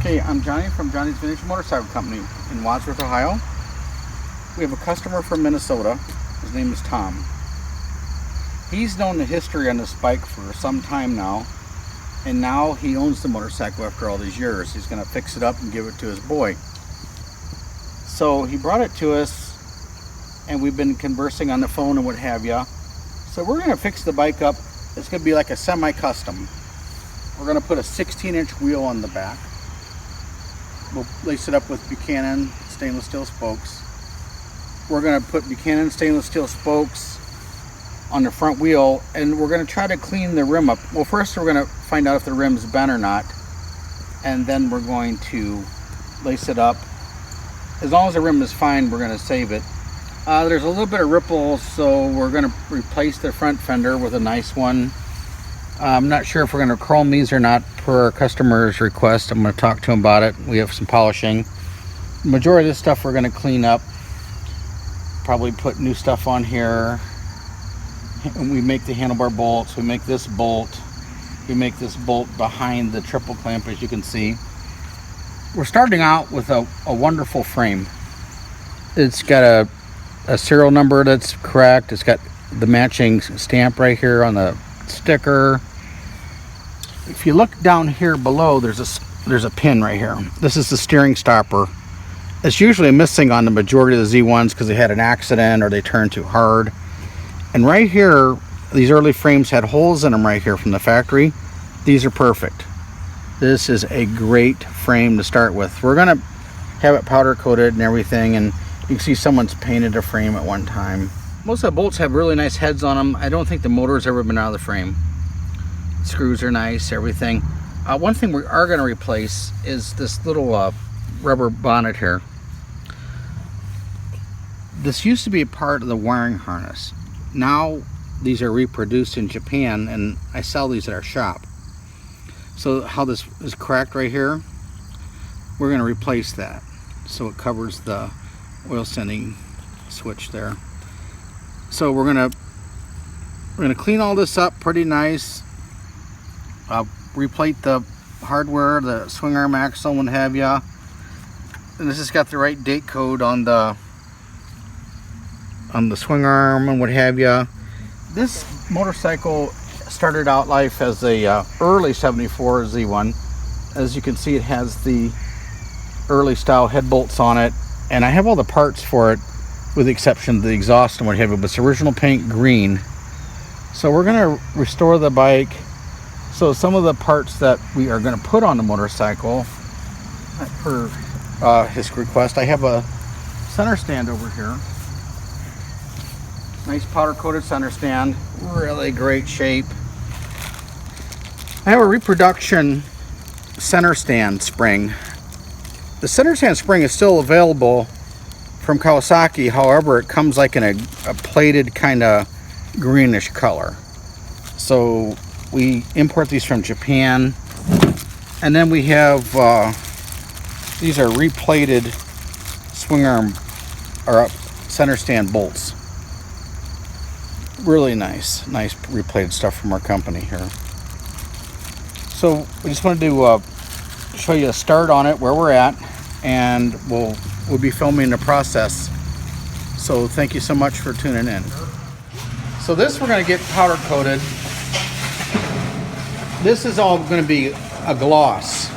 Okay, I'm Johnny from Johnny's Vintage Motorcycle Company in Wadsworth, Ohio. We have a customer from Minnesota. His name is Tom. He's known the history on this bike for some time now, and now he owns the motorcycle after all these years. He's going to fix it up and give it to his boy. So he brought it to us, and we've been conversing on the phone and what have ya. So we're going to fix the bike up. It's going to be like a semi-custom. We're going to put a 16-inch wheel on the back. We'll lace it up with Buchanan stainless steel spokes. We're going to put Buchanan stainless steel spokes on the front wheel, and we're going to try to clean the rim up. Well, first we're going to find out if the rim's bent or not, and then we're going to lace it up. As long as the rim is fine, we're going to save it. There's a little bit of ripple, so we're going to replace the front fender with a nice one. I'm not sure if we're going to chrome these or not per our customer's request. I'm going to talk to him about it. We have some polishing. The majority of this stuff we're going to clean up. Probably put new stuff on here. And we make the handlebar bolts. We make this bolt. We make this bolt behind the triple clamp, as you can see. We're starting out with a wonderful frame. It's got a serial number that's correct. It's got the matching stamp right here on the sticker. If you look down here below, there's a pin right here. This is the steering stopper. It's usually missing on the majority of the Z1s because they had an accident or they turned too hard. And right here, these early frames had holes in them right here from the factory. These are perfect. This is a great frame to start with. We're gonna have it powder coated and everything, and you can see someone's painted a frame at one time. Most of the bolts have really nice heads on them. I don't think the motor's ever been out of the frame. Screws are nice, everything. One thing we are going to replace is this little rubber bonnet here. This used to be a part of the wiring harness. Now these are reproduced in Japan, and I sell these at our shop. So how this is cracked right here, we're going to replace that so it covers the oil sending switch there. So we're gonna clean all this up pretty nice. Replate the hardware, the swing arm axle, and what have ya. And this has got the right date code on the swing arm and what have ya. This motorcycle started out life as a early '74 Z1. As you can see, it has the early style head bolts on it, and I have all the parts for it, with the exception of the exhaust and what have you, but it's original paint green. So we're going to restore the bike. So some of the parts that we are going to put on the motorcycle, per his request, I have a center stand over here. Nice powder coated center stand, really great shape. I have a reproduction center stand spring. The center stand spring is still available from Kawasaki, however, it comes like in a plated kind of greenish color. So we import these from Japan, and then we have these are replated swing arm or center stand bolts. Really nice replated stuff from our company here. So we just wanted to show you a start on it, where we're at, and we'll be filming the process. So thank you so much for tuning in. So this we're going to get powder coated. This is all going to be a gloss.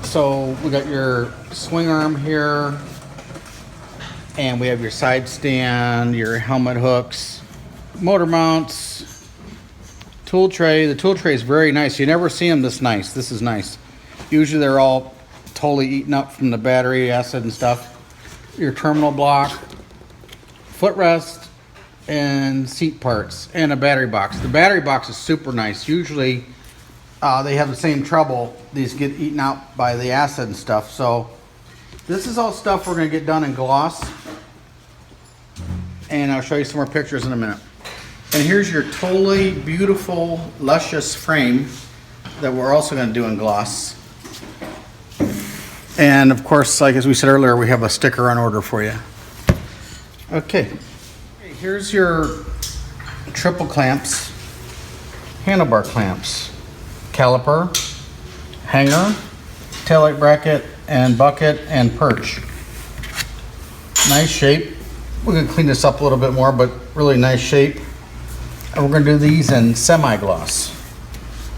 So we got your swing arm here, and we have your side stand, your helmet hooks, motor mounts, tool tray. The tool tray is very nice. You never see them this nice. This is nice. Usually they're all totally eaten up from the battery acid and stuff. Your terminal block, footrest, and seat parts, and a battery box. The battery box is super nice. Usually they have the same trouble. These get eaten out by the acid and stuff. So this is all stuff we're going to get done in gloss, and I'll show you some more pictures in a minute. And here's your totally beautiful, luscious frame that we're also going to do in gloss. And of course, like as we said earlier, we have a sticker on order for you. Okay, here's your triple clamps, handlebar clamps, caliper, hanger, taillight bracket and bucket and perch. Nice shape. We're gonna clean this up a little bit more, but really nice shape. And we're gonna do these in semi-gloss.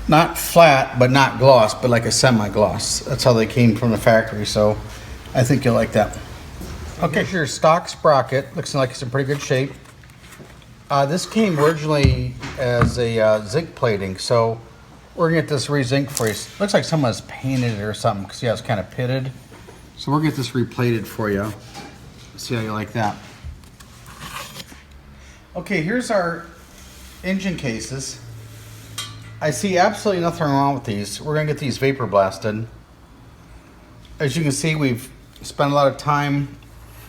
Not flat, but not gloss, but like a semi-gloss. That's how they came from the factory, so I think you'll like that. Okay, here's your stock sprocket. Looks like it's in pretty good shape. This came originally as a zinc plating, so we're gonna get this re-zinc for you. Looks like someone's painted it or something, because yeah, it's kind of pitted. So we'll get this replated for you. See how you like that. Okay, here's our engine cases. I see absolutely nothing wrong with these. We're gonna get these vapor blasted. As you can see, we've spent a lot of time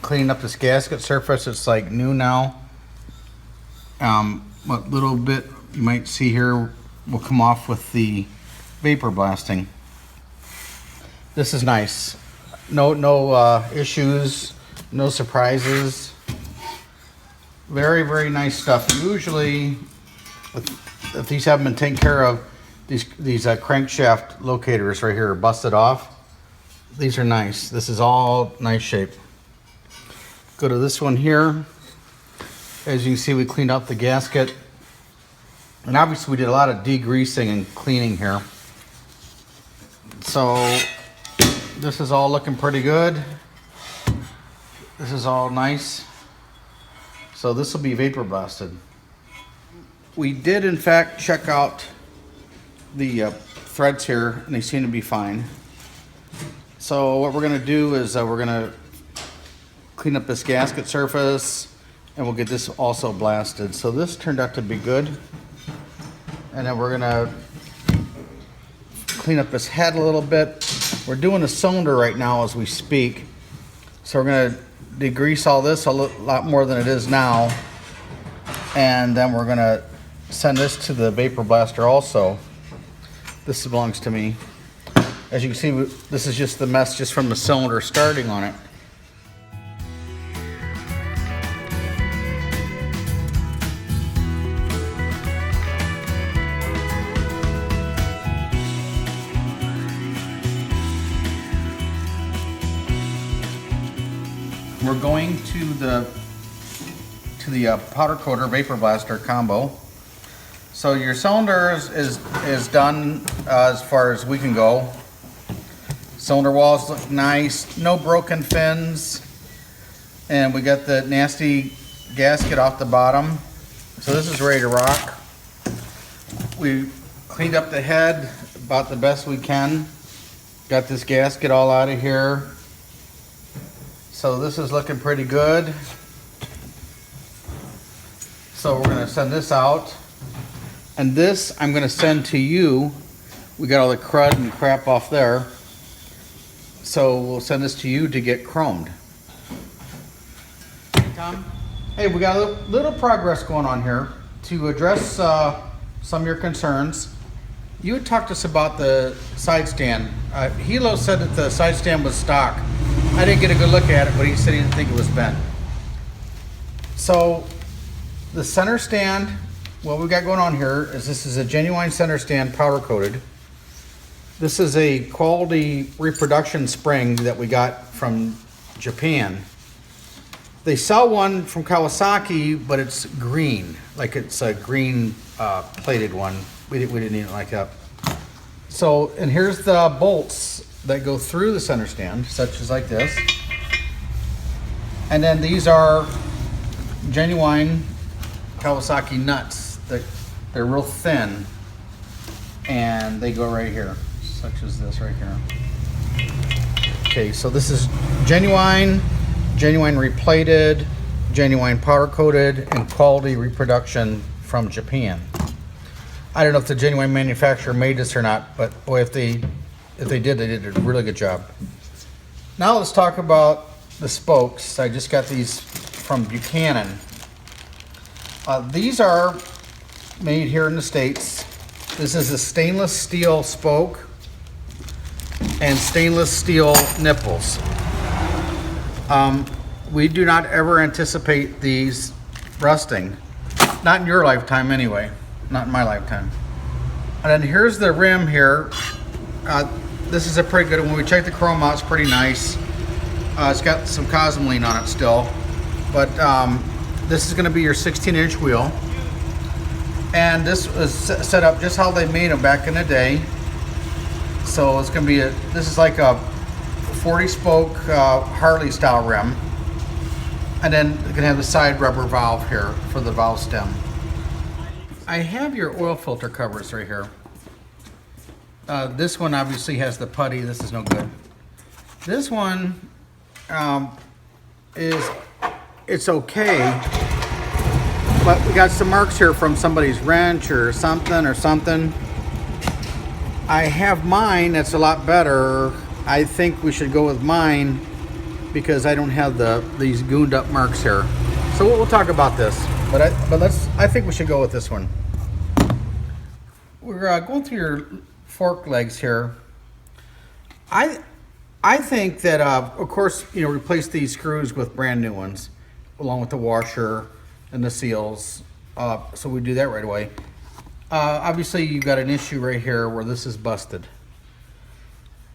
cleaning up this gasket surface. It's like new now. What little bit you might see here will come off with the vapor blasting. This is nice. No issues, no surprises. Very, very nice stuff. Usually, if these haven't been taken care of, these crankshaft locators right here are busted off. These are nice. This is all nice shape. Go to this one here. As you can see, we cleaned out the gasket. And obviously we did a lot of degreasing and cleaning here. So this is all looking pretty good. This is all nice. So this will be vapor blasted. We did in fact check out the threads here, and they seem to be fine. So what we're gonna do is we're gonna clean up this gasket surface, and we'll get this also blasted. So this turned out to be good. And then we're gonna clean up this head a little bit. We're doing a cylinder right now as we speak. So we're gonna degrease all this a lot more than it is now. And then we're gonna send this to the vapor blaster also. This belongs to me. As you can see, this is just the mess just from the cylinder starting on it. We're going to the powder coater vapor blaster combo. So your cylinder is done as far as we can go. Cylinder walls look nice, no broken fins, and we got the nasty gasket off the bottom. So this is ready to rock. We cleaned up the head about the best we can. Got this gasket all out of here. So this is looking pretty good. So we're gonna send this out. And this I'm gonna send to you. We got all the crud and crap off there. So we'll send this to you to get chromed. Tom? Hey, we got a little progress going on here to address some of your concerns. You had talked to us about the side stand. Hilo said that the side stand was stock. I didn't get a good look at it, but he said he didn't think it was bent. So the center stand, what we got going on here is this is a genuine center stand, powder coated. This is a quality reproduction spring that we got from Japan. They sell one from Kawasaki, but it's green, like it's a green plated one. We didn't need it like that. So, and here's the bolts that go through the center stand, such as like this. And then these are genuine Kawasaki nuts. They're real thin, and they go right here, such as this right here. Okay, so this is genuine replated, genuine powder coated, and quality reproduction from Japan. I don't know if the genuine manufacturer made this or not, but boy, if they did a really good job. Now let's talk about the spokes. I just got these from Buchanan. These are made here in the States. This is a stainless steel spoke and stainless steel nipples. We do not ever anticipate these rusting. Not in your lifetime anyway. Not in my lifetime. And then here's the rim here. This is a pretty good one. We checked the chrome out, it's pretty nice. It's got some cosmoline on it still. But this is going to be your 16-inch wheel. And this was set up just how they made them back in the day. So it's going to be this is like a 40-spoke Harley style rim. And then you can have the side rubber valve here for the valve stem. I have your oil filter covers right here. This one obviously has the putty. This is no good. This one it's okay, but we got some marks here from somebody's wrench or something. I have mine that's a lot better. I think we should go with mine because I don't have these gooned up marks here. So we'll talk about this, but I think we should go with this one. We're going through your fork legs here. I think that of course, you know, replace these screws with brand new ones along with the washer and the seals. So we do that right away. Obviously you've got an issue right here where this is busted.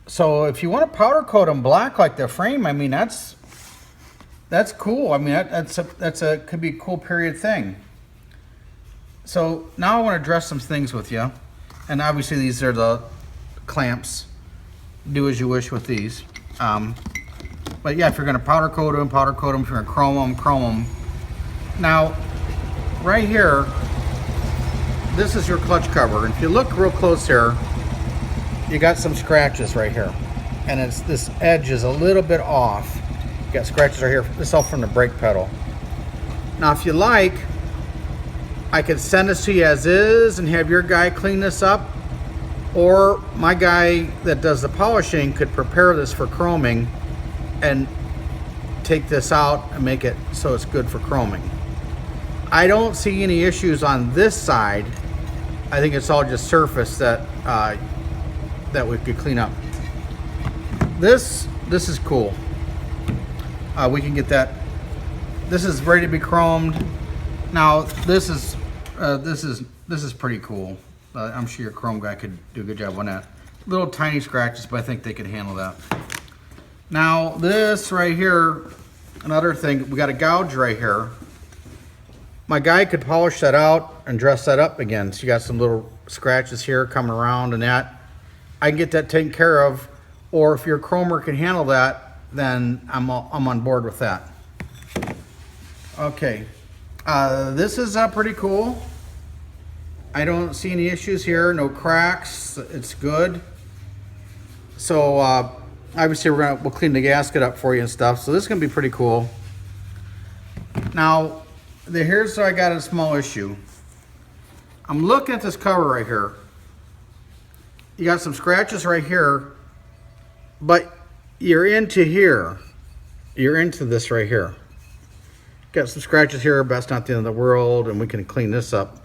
So if you want to powder coat them black like the frame, I mean that's cool. I mean that's a could be a cool period thing. So now I want to address some things with you, and obviously these are the clamps. Do as you wish with these. But yeah, if you're going to powder coat them, powder coat them. If you're going to chrome them. Now, right here, this is your clutch cover. And if you look real close here, you got some scratches right here. And this edge is a little bit off. You got scratches right here. This is all from the brake pedal. Now, if you like, I could send this to you as is and have your guy clean this up. Or my guy that does the polishing could prepare this for chroming and take this out and make it so it's good for chroming. I don't see any issues on this side. I think it's all just surface that that we could clean up. This is cool. We can get that. This is ready to be chromed. Now this is pretty cool. I'm sure your chrome guy could do a good job on that. Little tiny scratches, but I think they could handle that. Now this right here, another thing, we got a gouge right here. My guy could polish that out and dress that up again. So you got some little scratches here coming around and that. I can get that taken care of, or if your chromer can handle that, then I'm on board with that. Okay, this is pretty cool. I don't see any issues here, no cracks, it's good. So obviously we'll clean the gasket up for you and stuff, so this is gonna be pretty cool. Now, here's where I got a small issue. I'm looking at this cover right here. You got some scratches right here, but you're into here. You're into this right here. Got some scratches here, but that's not the end of the world, and we can clean this up.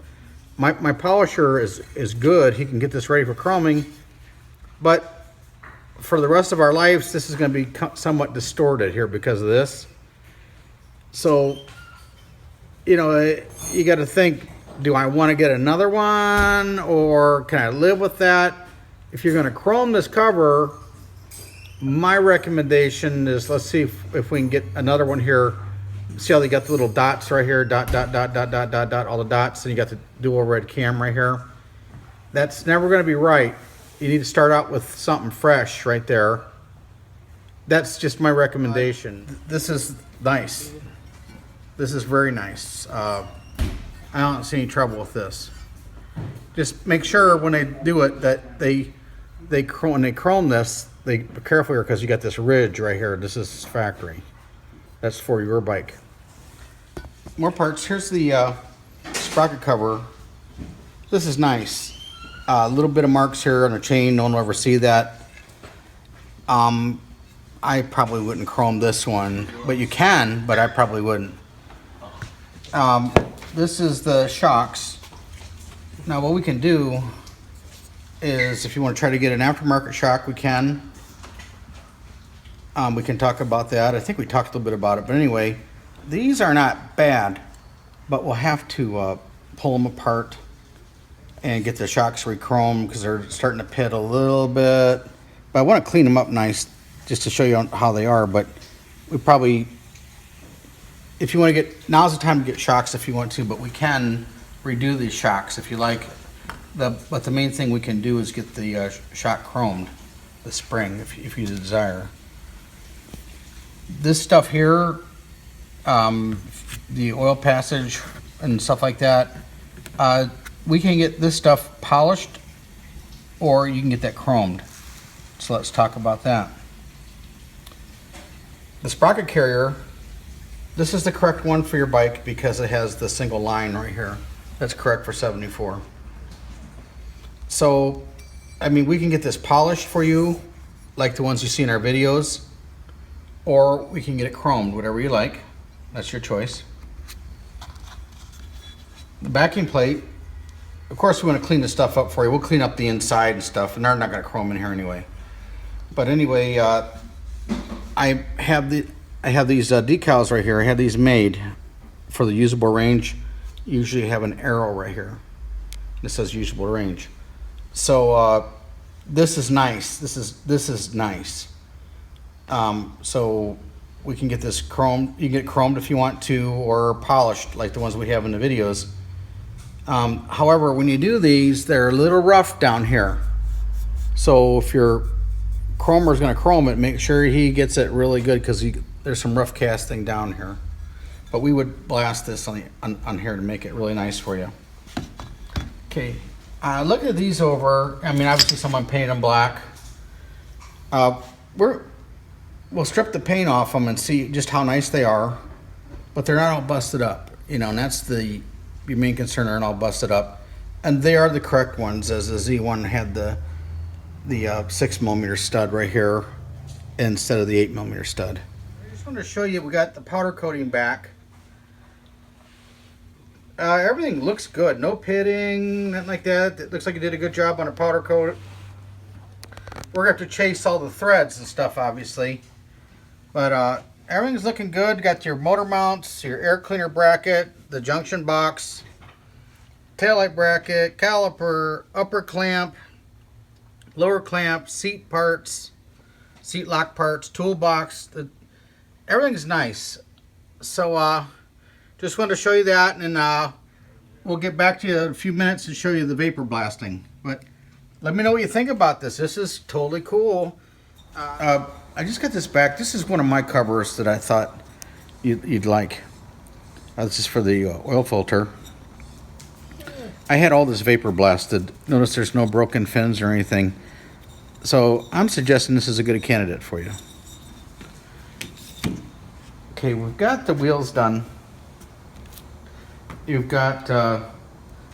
My polisher is good. He can get this ready for chroming, but for the rest of our lives, this is going to be somewhat distorted here because of this. So, you know, you got to think, do I want to get another one, or can I live with that? If you're going to chrome this cover, my recommendation is, let's see if we can get another one here. See how they got the little dots right here, dot, dot, dot, dot, dot, dot, dot, all the dots, and you got the dual red cam right here. That's never going to be right. You need to start out with something fresh right there. That's just my recommendation. This is nice. This is very nice. I don't see any trouble with this. Just make sure when they do it that when they chrome this, they be careful here because you got this ridge right here. This is factory. That's for your bike. More parts. Here's the sprocket cover. This is nice. A little bit of marks here on the chain. No one will ever see that. I probably wouldn't chrome this one, but you can, but I probably wouldn't. This is the shocks. Now what we can do is, if you want to try to get an aftermarket shock, we can. We can talk about that. I think we talked a little bit about it, but anyway, these are not bad, but we'll have to pull them apart and get the shocks re-chromed because they're starting to pit a little bit. But I want to clean them up nice just to show you how they are. But we probably, if you want to get, now's the time to get shocks if you want to, but we can redo these shocks if you like. But the main thing we can do is get the shock chromed, the spring, if you desire. This stuff here, the oil passage and stuff like that, we can get this stuff polished, or you can get that chromed. So let's talk about that. The sprocket carrier, this is the correct one for your bike because it has the single line right here. That's correct for 74. So, I mean, we can get this polished for you, like the ones you see in our videos, or we can get it chromed, whatever you like. That's your choice. The backing plate, of course we want to clean the stuff up for you. We'll clean up the inside and stuff, and they're not going to chrome in here anyway. But anyway, I have these decals right here. I had these made for the usable range. Usually have an arrow right here. This says usable range. So this is nice. This is nice. So we can get this chromed. You can get it chromed if you want to, or polished like the ones we have in the videos. However, when you do these, they're a little rough down here. So if your chromer is going to chrome it, make sure he gets it really good, because there's some rough casting down here. But we would blast this on here to make it really nice for you. Okay, look at these over. I mean, obviously someone painted them black. We'll strip the paint off them and see just how nice they are, but they're not all busted up, you know, and that's your main concern. They're not all busted up, and they are the correct ones, as the Z1 had the 6mm stud right here instead of the 8mm stud. I just wanted to show you, we got the powder coating back. Everything looks good, no pitting, nothing like that. It looks like you did a good job on a powder coat. We're gonna have to chase all the threads and stuff, obviously, but everything's looking good. Got your motor mounts, your air cleaner bracket, the junction box, taillight bracket, caliper, upper clamp, lower clamp, seat parts, seat lock parts, toolbox. Everything's nice. So just wanted to show you that, and we'll get back to you in a few minutes and show you the vapor blasting. But let me know what you think about this. This is totally cool. I just got this back. This is one of my covers that I thought you'd like. This is for the oil filter. I had all this vapor blasted. Notice there's no broken fins or anything. So I'm suggesting this is a good candidate for you. Okay, we've got the wheels done. You've got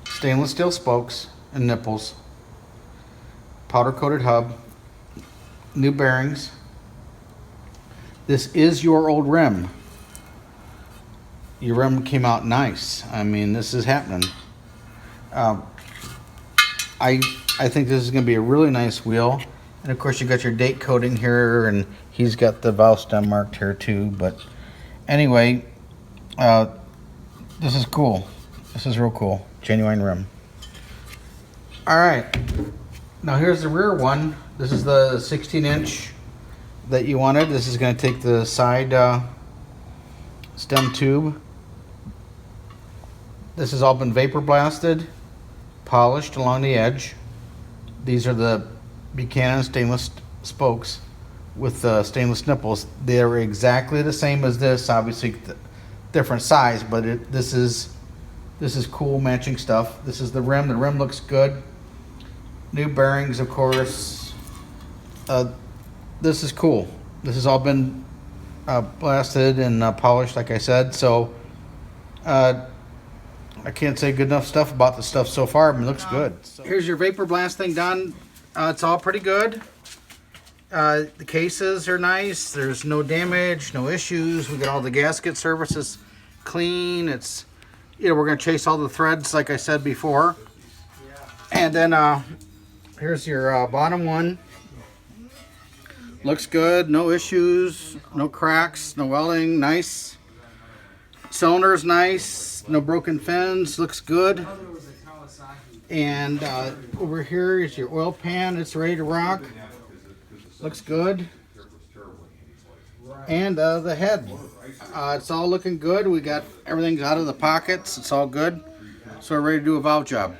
stainless steel spokes and nipples, powder coated hub, new bearings. This is your old rim. Your rim came out nice. I mean, this is happening. I think this is going to be a really nice wheel. And of course you got your date coating here, and he's got the valve stem marked here too. But anyway, this is cool. This is real cool. Genuine rim. Alright, now here's the rear one. This is the 16-inch that you wanted. This is going to take the side stem tube. This has all been vapor blasted, polished along the edge. These are the Buchanan stainless spokes with stainless nipples. They're exactly the same as this, obviously different size, but this is cool matching stuff. This is the rim. The rim looks good. New bearings, of course. This is cool. This has all been blasted and polished, like I said. So I can't say good enough stuff about the stuff so far. I mean, it looks good. Here's your vapor blast thing done. It's all pretty good. The cases are nice. There's no damage, no issues. We got all the gasket surfaces clean. It's, you know, we're gonna chase all the threads like I said before. And then here's your bottom one. Looks good, no issues, no cracks, no welding, nice. Cylinder's nice, no broken fins, looks good. And over here is your oil pan. It's ready to rock. Looks good. And the head. It's all looking good. We got everything's out of the pockets. It's all good. So we're ready to do a valve job.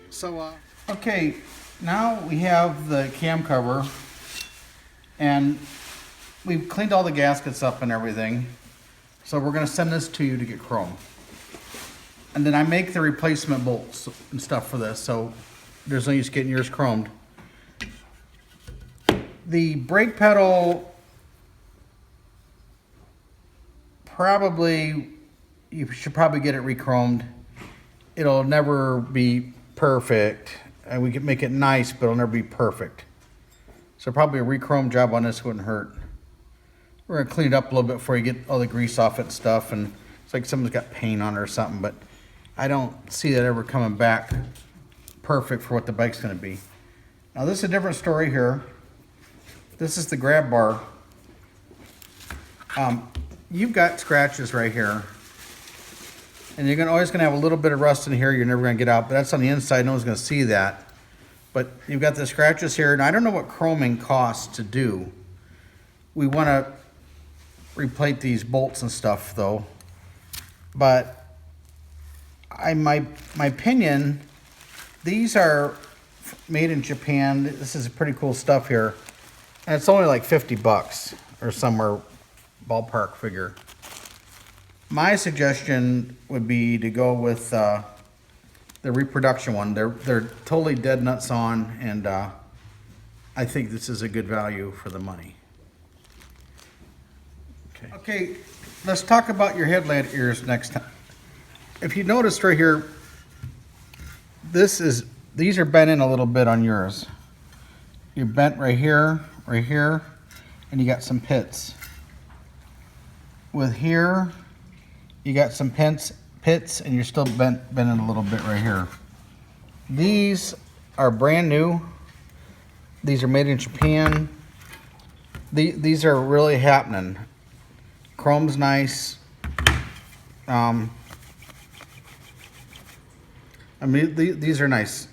So, okay, now we have the cam cover. And we've cleaned all the gaskets up and everything. So we're going to send this to you to get chrome. And then I make the replacement bolts and stuff for this. So there's no use getting yours chromed. The brake pedal, you should probably get it re-chromed. It'll never be perfect. And we can make it nice, but it'll never be perfect. So probably a re-chrome job on this wouldn't hurt. We're gonna clean it up a little bit before you get all the grease off it and stuff. And it's like someone's got paint on it or something, but I don't see that ever coming back perfect for what the bike's gonna be. Now this is a different story here. This is the grab bar. You've got scratches right here. And you're always gonna have a little bit of rust in here you're never gonna get out, but that's on the inside, no one's gonna see that. But you've got the scratches here, and I don't know what chroming costs to do. We wanna replate these bolts and stuff though. But my opinion, these are made in Japan. This is pretty cool stuff here. And it's only like 50 bucks or somewhere ballpark figure. My suggestion would be to go with the reproduction one. They're totally dead nuts on, and I think this is a good value for the money. Okay, let's talk about your headlamp ears next time. If you noticed right here, these are bent in a little bit on yours. You're bent right here, and you got some pits. With here, you got some pits, and you're still bent in a little bit right here. These are brand new. These are made in Japan. These are really happening. Chrome's nice. I mean, these are nice.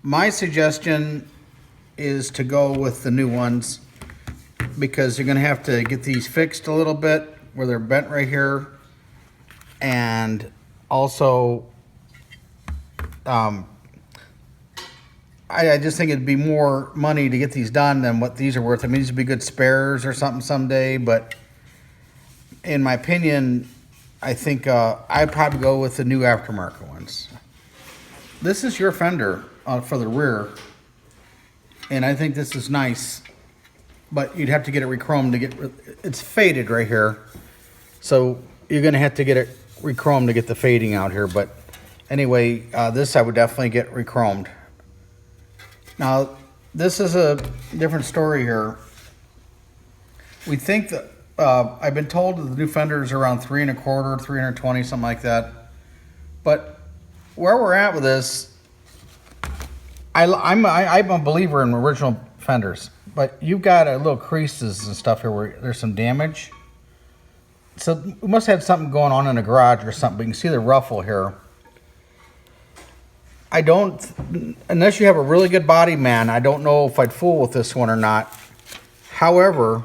My suggestion is to go with the new ones, because you're gonna have to get these fixed a little bit where they're bent right here. And also, I just think it'd be more money to get these done than what these are worth. I mean, these would be good spares or something someday, but in my opinion, I think I'd probably go with the new aftermarket ones. This is your fender for the rear, and I think this is nice, but you'd have to get it re-chromed to get it's faded right here, so you're gonna have to get it re-chromed to get the fading out here. But anyway, this I would definitely get re-chromed. Now this is a different story here. We think that I've been told that the new fenders are around 3 1/4, 320, something like that. But where we're at with this, I'm a believer in original fenders, but you've got little creases and stuff here where there's some damage. So we must have something going on in the garage or something. You can see the ruffle here. Unless you have a really good body man, I don't know if I'd fool with this one or not. However,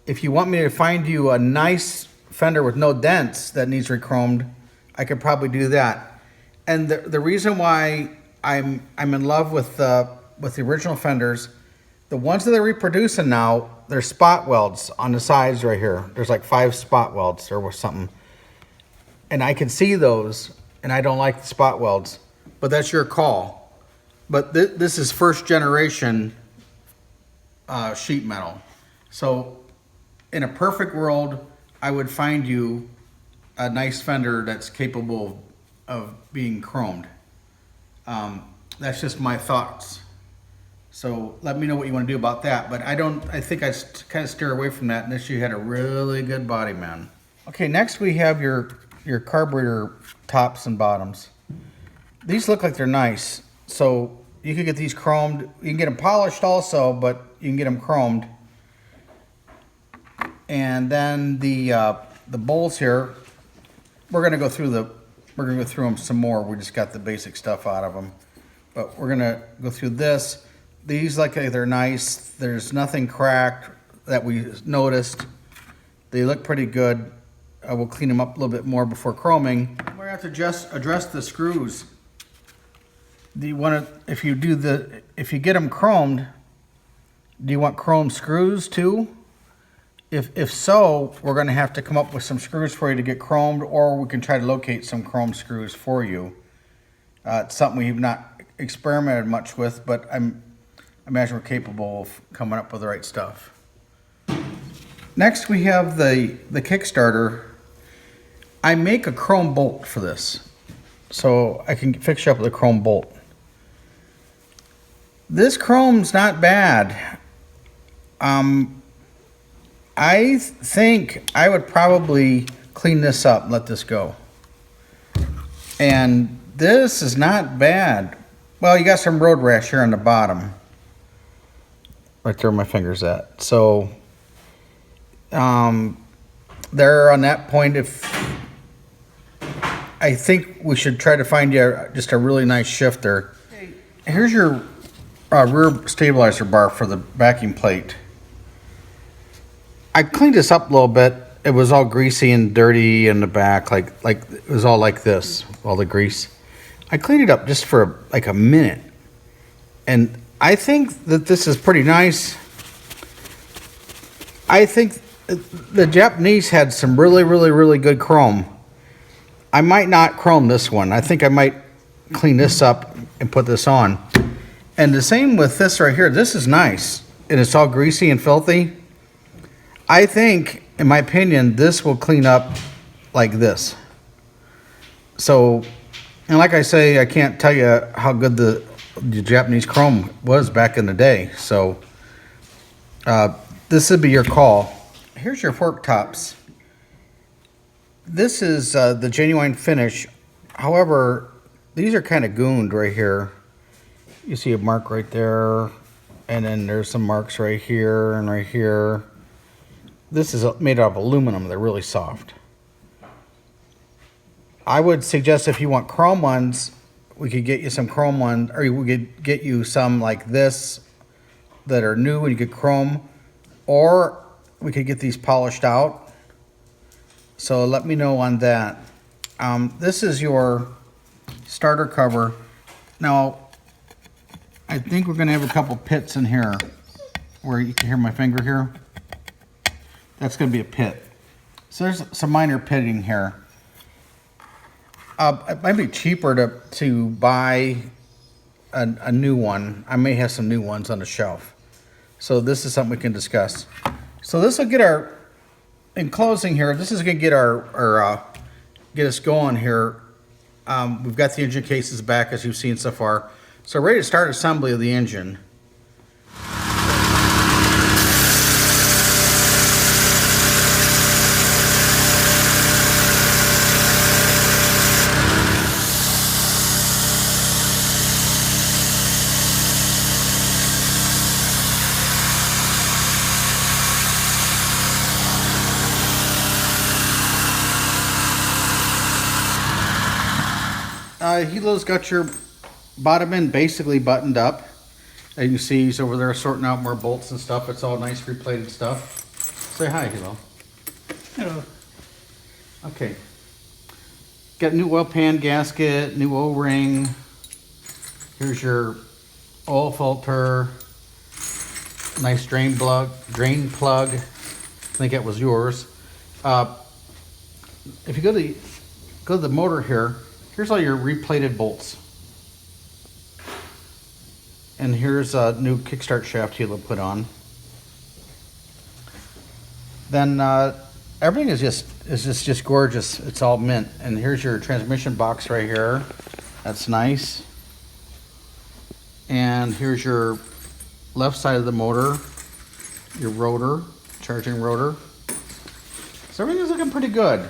if you want me to find you a nice fender with no dents that needs re-chromed, I could probably do that. And the reason why I'm in love with the original fenders, the ones that they're reproducing now, they're spot welds on the sides right here. There's like 5 spot welds or something. And I can see those, and I don't like the spot welds, but that's your call. But this is first generation sheet metal. So in a perfect world, I would find you a nice fender that's capable of being chromed. That's just my thoughts. So let me know what you want to do about that. But I think I kind of steer away from that unless you had a really good body man. Okay, next we have your carburetor tops and bottoms. These look like they're nice. So you could get these chromed. You can get them polished also, but you can get them chromed. And then the bowls here, we're gonna go through them some more. We just got the basic stuff out of them, but we're gonna go through this. These, like, they're nice. There's nothing cracked that we noticed. They look pretty good. We'll clean them up a little bit more before chroming. We have to just address the screws. Do you want to, if you get them chromed, do you want chrome screws too? If so, we're going to have to come up with some screws for you to get chromed, or we can try to locate some chrome screws for you. It's something we've not experimented much with, but I imagine we're capable of coming up with the right stuff. Next, we have the Kickstarter. I make a chrome bolt for this, so I can fix you up with a chrome bolt. This chrome's not bad. I think I would probably clean this up and let this go. And this is not bad. Well, you got some road rash here on the bottom. Right there where my finger's at. So, there on that point, I think we should try to find you just a really nice shifter. Here's your rear stabilizer bar for the backing plate. I cleaned this up a little bit. It was all greasy and dirty in the back, like it was all like this, all the grease. I cleaned it up just for like a minute, and I think that this is pretty nice. I think the Japanese had some really good chrome. I might not chrome this one. I think I might clean this up and put this on. And the same with this right here. This is nice, and it's all greasy and filthy. I think, in my opinion, this will clean up like this. So, and like I say, I can't tell you how good the Japanese chrome was back in the day. So, this would be your call. Here's your fork tops. This is the genuine finish. However, these are kind of gooned right here. You see a mark right there, and then there's some marks right here and right here. This is made out of aluminum. They're really soft. I would suggest if you want chrome ones, we could get you some chrome ones, or we could get you some like this that are new and you could chrome, or we could get these polished out. So let me know on that. This is your starter cover. Now, I think we're going to have a couple pits in here where you can hear my finger here. That's going to be a pit. So there's some minor pitting here. It might be cheaper to buy a new one. I may have some new ones on the shelf. So this is something we can discuss. So this will get our, in closing here, this is going to get get us going here. We've got the engine cases back, as you've seen so far. So ready to start assembly of the engine. Hilo's got your bottom end basically buttoned up. And you see he's over there sorting out more bolts and stuff. It's all nice replated stuff. Say hi, Hilo. Hello. Okay. Got new oil pan gasket, new O-ring. Here's your oil filter. Nice drain plug. I think that was yours. If you go to the motor here, here's all your replated bolts. And here's a new kickstart shaft Hilo put on. Then everything is just gorgeous. It's all mint. And here's your transmission box right here. That's nice. And here's your left side of the motor, your rotor, charging rotor. So everything's looking pretty good.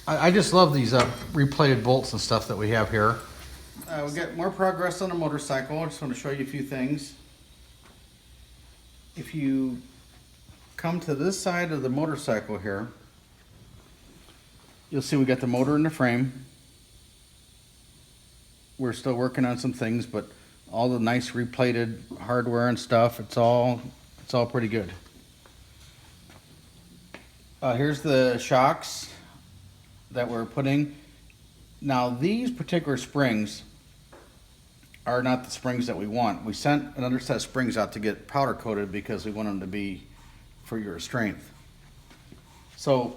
I just love these replated bolts and stuff that we have here. We'll get more progress on the motorcycle. I just want to show you a few things. If you come to this side of the motorcycle here, you'll see we got the motor in the frame. We're still working on some things, but all the nice replated hardware and stuff. It's all pretty good. Here's the shocks that we're putting. Now these particular springs are not the springs that we want. We sent another set of springs out to get powder coated because we want them to be for your strength. So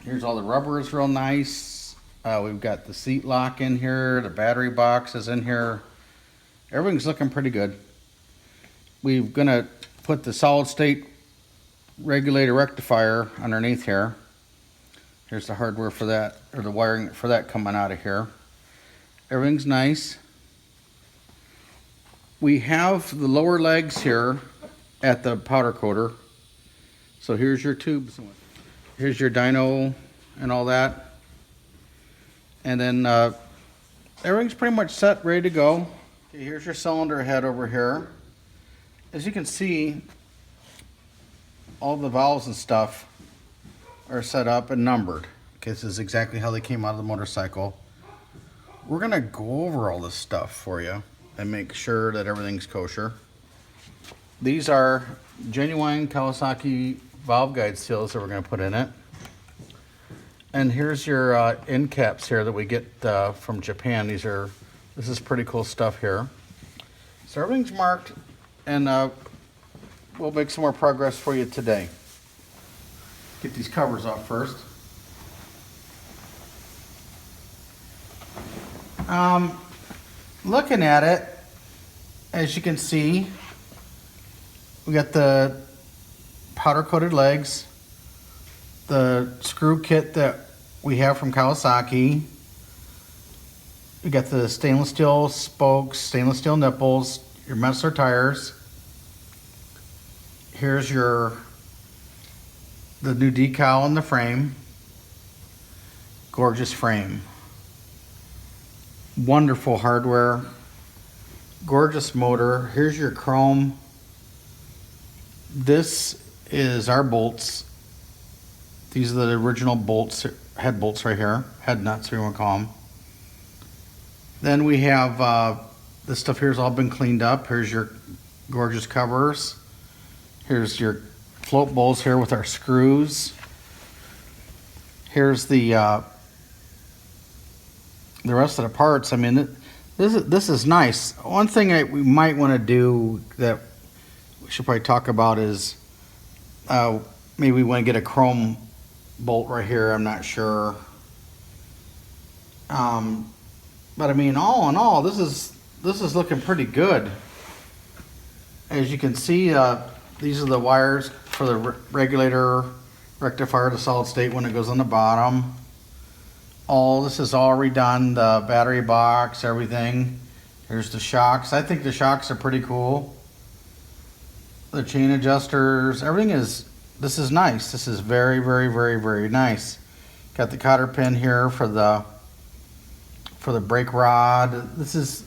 here's all the rubber is real nice. We've got the seat lock in here, the battery box is in here. Everything's looking pretty good. We're gonna put the solid state regulator rectifier underneath here. Here's the hardware for that, or the wiring for that coming out of here. Everything's nice. We have the lower legs here at the powder coater. So here's your tubes. Here's your dyno and all that. And then everything's pretty much set, ready to go. Okay, here's your cylinder head over here. As you can see, all the valves and stuff are set up and numbered. Okay, this is exactly how they came out of the motorcycle. We're gonna go over all this stuff for you and make sure that everything's kosher. These are genuine Kawasaki valve guide seals that we're gonna put in it. And here's your end caps here that we get from Japan. This is pretty cool stuff here. So everything's marked, and we'll make some more progress for you today. Get these covers off first. Looking at it, as you can see, we got the powder coated legs, the screw kit that we have from Kawasaki. We got the stainless steel spokes, stainless steel nipples, your Messler tires. Here's the new decal on the frame. Gorgeous frame. Wonderful hardware. Gorgeous motor. Here's your chrome. This is our bolts. These are the original bolts, head bolts right here. Head nuts, we want to call them. Then we have this stuff here has all been cleaned up. Here's your gorgeous covers. Here's your float bowls here with our screws. Here's the rest of the parts. I mean, this is nice. One thing we might want to do that we should probably talk about is maybe we want to get a chrome bolt right here. I'm not sure. But I mean, all in all, this is looking pretty good. As you can see, these are the wires for the regulator rectifier to solid state when it goes on the bottom. This is all redone, the battery box, everything. Here's the shocks. I think the shocks are pretty cool. The chain adjusters, this is nice. This is very, very, very, very nice. Got the cotter pin here for the brake rod. This is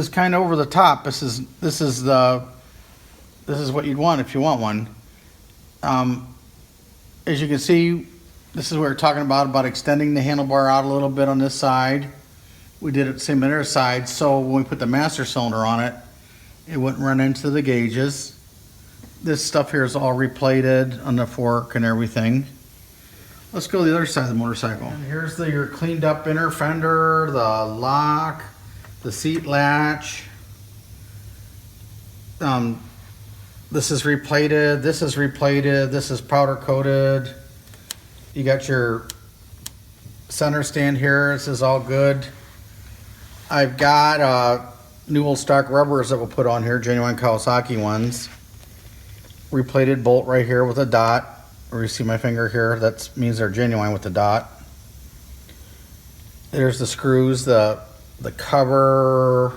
kind of over the top. This is what you'd want if you want one. As you can see, this is what we're talking about extending the handlebar out a little bit on this side. We did it the same other side, so when we put the master cylinder on it, it wouldn't run into the gauges. This stuff here is all replated on the fork and everything. Let's go to the other side of the motorcycle. And here's your cleaned up inner fender, the lock, the seat latch. This is replated, this is replated, this is powder coated. You got your center stand here, this is all good. I've got new old stock rubbers that we'll put on here, genuine Kawasaki ones. Replated bolt right here with a dot. Where you see my finger here, that means they're genuine with the dot. There's the screws, the cover.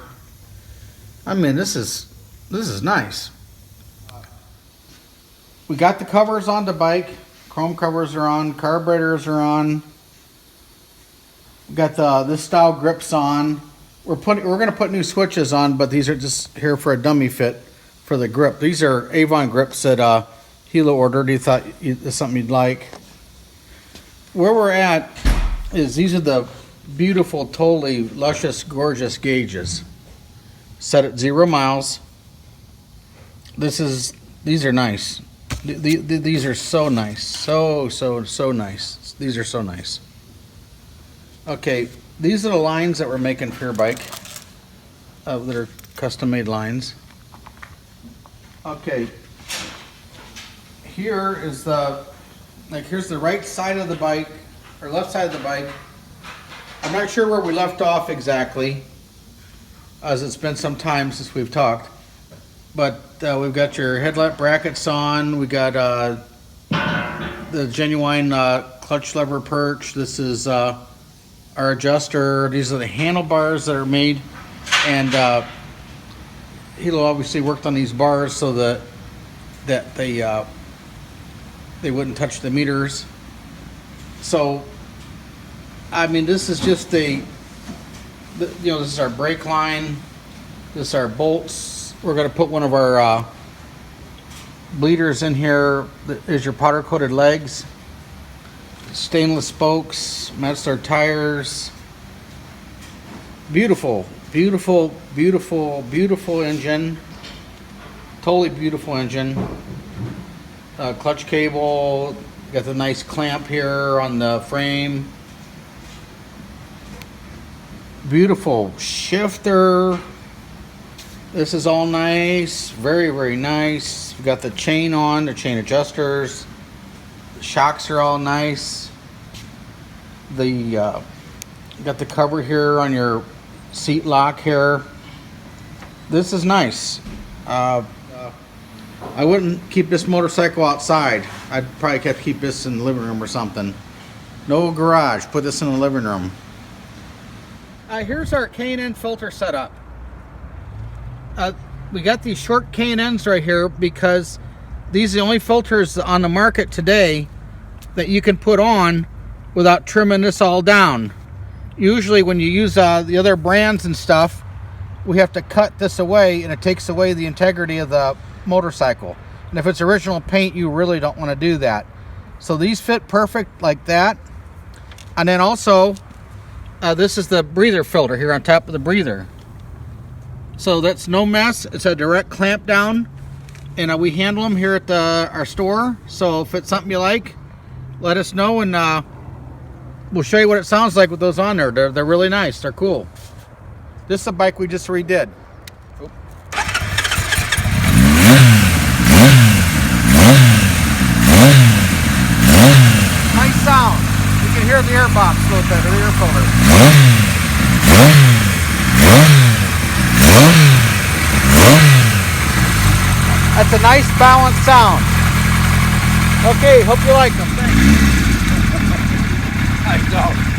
I mean, this is nice. We got the covers on the bike. Chrome covers are on. Carburetors are on. We got this style grips on. We're gonna put new switches on, but these are just here for a dummy fit for the grip. These are Avon grips that Hilo ordered. He thought it's something you'd like. Where we're at is these are the beautiful, totally luscious, gorgeous gauges. set at 0 miles. These are nice. These are so nice. So nice. These are so nice. Okay, these are the lines that we're making for your bike. That are custom made lines. Okay. Here is here's the right side of the bike, or left side of the bike. I'm not sure where we left off exactly, as it's been some time since we've talked. But we've got your headlamp brackets on. We got the genuine clutch lever perch. This is our adjuster. These are the handlebars that are made, and Hilo obviously worked on these bars so that they wouldn't touch the meters. So, I mean, this is just this is our brake line. This is our bolts. We're going to put one of our bleeders in here. That is your powder coated legs. Stainless spokes. That's our tires. Beautiful, beautiful, beautiful, beautiful engine. Totally beautiful engine. Clutch cable. Got the nice clamp here on the frame. Beautiful shifter. This is all nice. Very, very nice. We got the chain on, the chain adjusters. The shocks are all nice. Got the cover here on your seat lock here. This is nice. I wouldn't keep this motorcycle outside. I'd probably keep this in the living room or something. No garage. Put this in the living room. Here's our K&N filter setup. We got these short K&Ns right here because these are the only filters on the market today that you can put on without trimming this all down. Usually when you use the other brands and stuff, we have to cut this away, and it takes away the integrity of the motorcycle. And if it's original paint, you really don't want to do that. So these fit perfect like that. And then also, this is the breather filter here on top of the breather. So that's no mess. It's a direct clamp down, and we handle them here at our store. So if it's something you like, let us know, and we'll show you what it sounds like with those on there. They're really nice. They're cool. This is a bike we just redid. Oop. Nice sound. You can hear the air box a little bit, or the air filter. That's a nice balanced sound. Okay, hope you like them. Thanks. I don't.